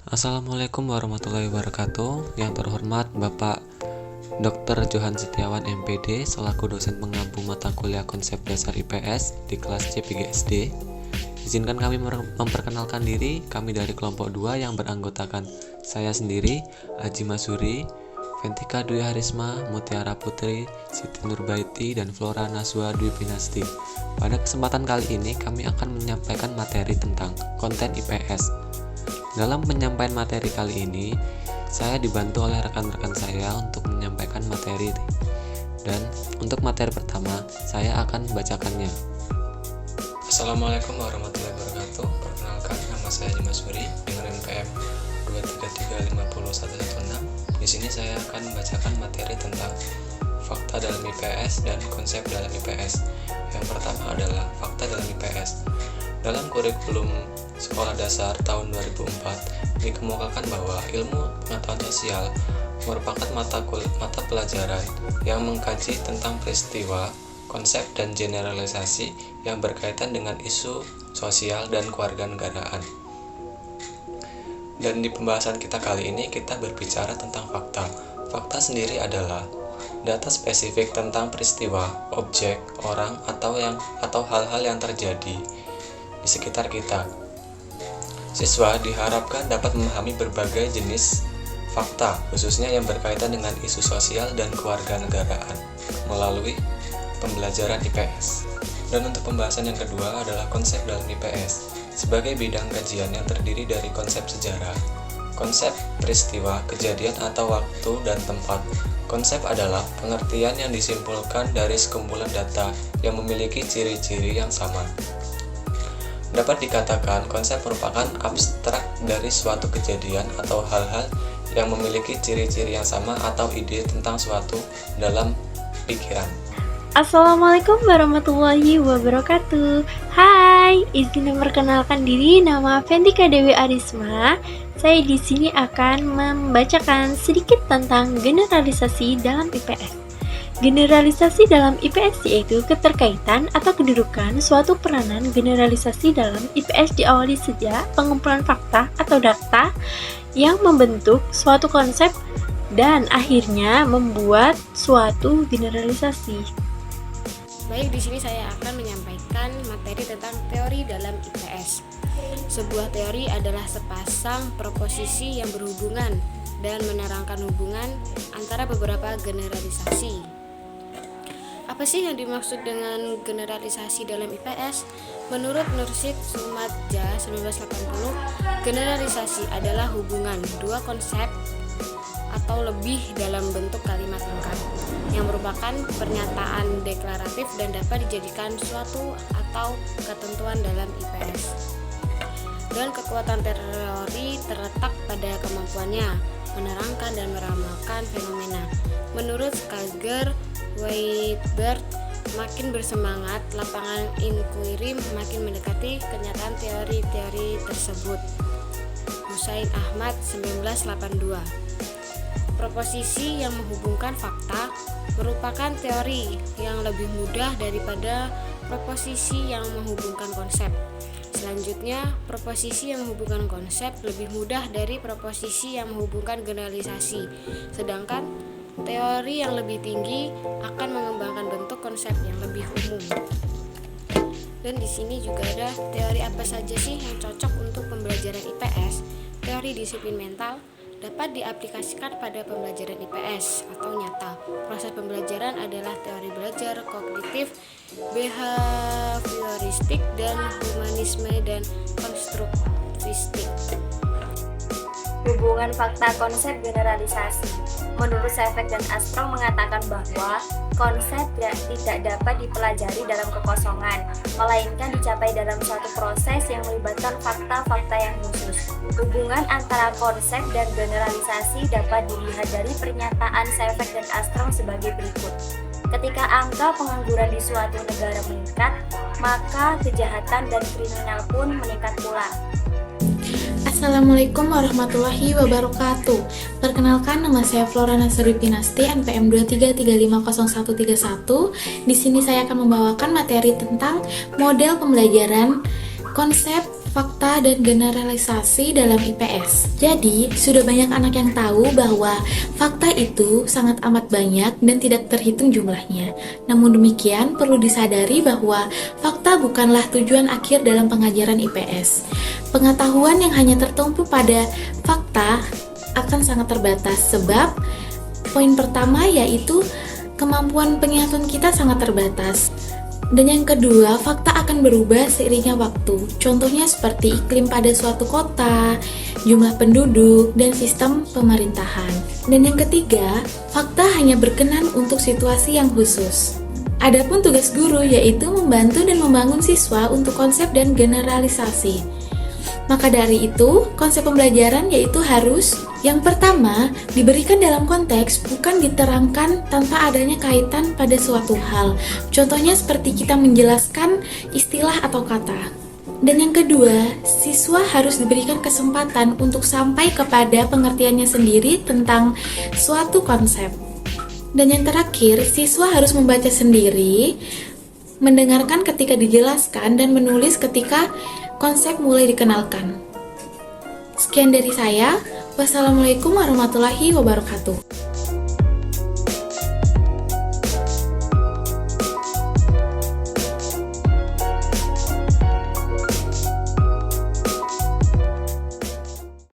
Assalamualaikum warahmatullahi wabarakatuh. Yang terhormat Bapak Dr. Johan Setiawan MPD selaku dosen pengampu mata kuliah konsep dasar IPS di kelas C 3 SD. Izinkan kami memperkenalkan diri. Kami dari kelompok 2 yang beranggotakan saya sendiri, Aji Masuri, Ventika Dwi Harisma, Mutiara Putri, Siti Nurbaiti, dan Flora Naswa Dwi Pinasti. Pada kesempatan kali ini kami akan menyampaikan materi tentang konten IPS. Dalam penyampaian materi kali ini, saya dibantu oleh rekan-rekan saya untuk menyampaikan materi. Dan untuk materi pertama, saya akan membacakannya. Assalamualaikum warahmatullahi wabarakatuh. Perkenalkan, nama saya Haji Masuri dengan NPM 233501116. Di sini saya akan membacakan materi tentang fakta dalam IPS dan konsep dalam IPS. Yang pertama adalah fakta dalam IPS. Dalam kurikulum Sekolah Dasar tahun 2004 dikemukakan bahwa ilmu pengetahuan sosial merupakan mata pelajaran yang mengkaji tentang peristiwa, konsep, dan generalisasi yang berkaitan dengan isu sosial dan kewarganegaraan. Dan di pembahasan kita kali ini kita berbicara tentang fakta. Fakta sendiri adalah data spesifik tentang peristiwa, objek, orang, atau hal-hal yang terjadi di sekitar kita. Siswa diharapkan dapat memahami berbagai jenis fakta, khususnya yang berkaitan dengan isu sosial dan kewarganegaraan melalui pembelajaran IPS. Dan untuk pembahasan yang kedua adalah konsep dalam IPS. Sebagai bidang kajian yang terdiri dari konsep sejarah, konsep peristiwa, kejadian atau waktu dan tempat. Konsep adalah pengertian yang disimpulkan dari sekumpulan data yang memiliki ciri-ciri yang sama. Dapat dikatakan konsep merupakan abstrak dari suatu kejadian atau hal-hal yang memiliki ciri-ciri yang sama atau ide tentang suatu dalam pikiran. Assalamualaikum warahmatullahi wabarakatuh. Hai, izin memperkenalkan diri, nama Ventika Dewi Arisma. Saya di sini akan membacakan sedikit tentang generalisasi dalam IPS. Generalisasi dalam IPS yaitu keterkaitan atau kedudukan suatu peranan generalisasi dalam IPS diawali sejak pengumpulan fakta atau data yang membentuk suatu konsep dan akhirnya membuat suatu generalisasi. Baik, di sini saya akan menyampaikan materi tentang teori dalam IPS. Sebuah teori adalah sepasang proposisi yang berhubungan dan menerangkan hubungan antara beberapa generalisasi. Apa sih yang dimaksud dengan generalisasi dalam IPS? Menurut Nursid Sumadja 1980, generalisasi adalah hubungan dua konsep atau lebih dalam bentuk kalimat lengkap yang merupakan pernyataan deklaratif dan dapat dijadikan suatu atau ketentuan dalam IPS. Dan kekuatan teori terletak pada kemampuannya menerangkan dan meramalkan fenomena. Menurut Skager Weisberg, makin bersemangat lapangan inquiry makin mendekati kenyataan teori-teori tersebut. Husain Ahmad 1982. Proposisi yang menghubungkan fakta merupakan teori yang lebih mudah daripada proposisi yang menghubungkan konsep. Selanjutnya, proposisi yang menghubungkan konsep lebih mudah dari proposisi yang menghubungkan generalisasi. Sedangkan teori yang lebih tinggi akan mengembangkan bentuk konsep yang lebih umum. Dan di sini juga ada teori apa saja sih yang cocok untuk pembelajaran IPS. Teori disiplin mental dapat diaplikasikan pada pembelajaran IPS atau nyata. Proses pembelajaran adalah teori belajar, kognitif, behavioristik, dan humanisme dan konstruktivistik. Hubungan fakta konsep generalisasi. Menurut Seifert dan Armstrong mengatakan bahwa konsep tidak dapat dipelajari dalam kekosongan, melainkan dicapai dalam suatu proses yang melibatkan fakta-fakta yang khusus. Hubungan antara konsep dan generalisasi dapat dilihat dari pernyataan Seifert dan Armstrong sebagai berikut. Ketika angka pengangguran di suatu negara meningkat, maka kejahatan dan kriminal pun meningkat pula. Assalamualaikum warahmatullahi wabarakatuh. Perkenalkan, nama saya Flora Naswa Dwi Pinasti, NPM 233500131. Di sini saya akan membawakan materi tentang model pembelajaran konsep fakta dan generalisasi dalam IPS. Jadi, sudah banyak anak yang tahu bahwa fakta itu sangat amat banyak dan tidak terhitung jumlahnya. Namun demikian, perlu disadari bahwa fakta bukanlah tujuan akhir dalam pengajaran IPS. Pengetahuan yang hanya tertumpu pada fakta akan sangat terbatas sebab poin pertama yaitu kemampuan pengingatun kita sangat terbatas. Dan yang kedua, fakta akan berubah seiringnya waktu. Contohnya seperti iklim pada suatu kota, jumlah penduduk, dan sistem pemerintahan. Dan yang ketiga, fakta hanya berkenan untuk situasi yang khusus. Adapun tugas guru yaitu membantu dan membangun siswa untuk konsep dan generalisasi. Maka dari itu, konsep pembelajaran yaitu harus yang pertama, diberikan dalam konteks bukan diterangkan tanpa adanya kaitan pada suatu hal. Contohnya seperti kita menjelaskan istilah atau kata. Dan yang kedua, siswa harus diberikan kesempatan untuk sampai kepada pengertiannya sendiri tentang suatu konsep. Dan yang terakhir, siswa harus membaca sendiri, mendengarkan ketika dijelaskan, dan menulis ketika konsep mulai dikenalkan. Sekian dari saya. Wassalamualaikum warahmatullahi wabarakatuh.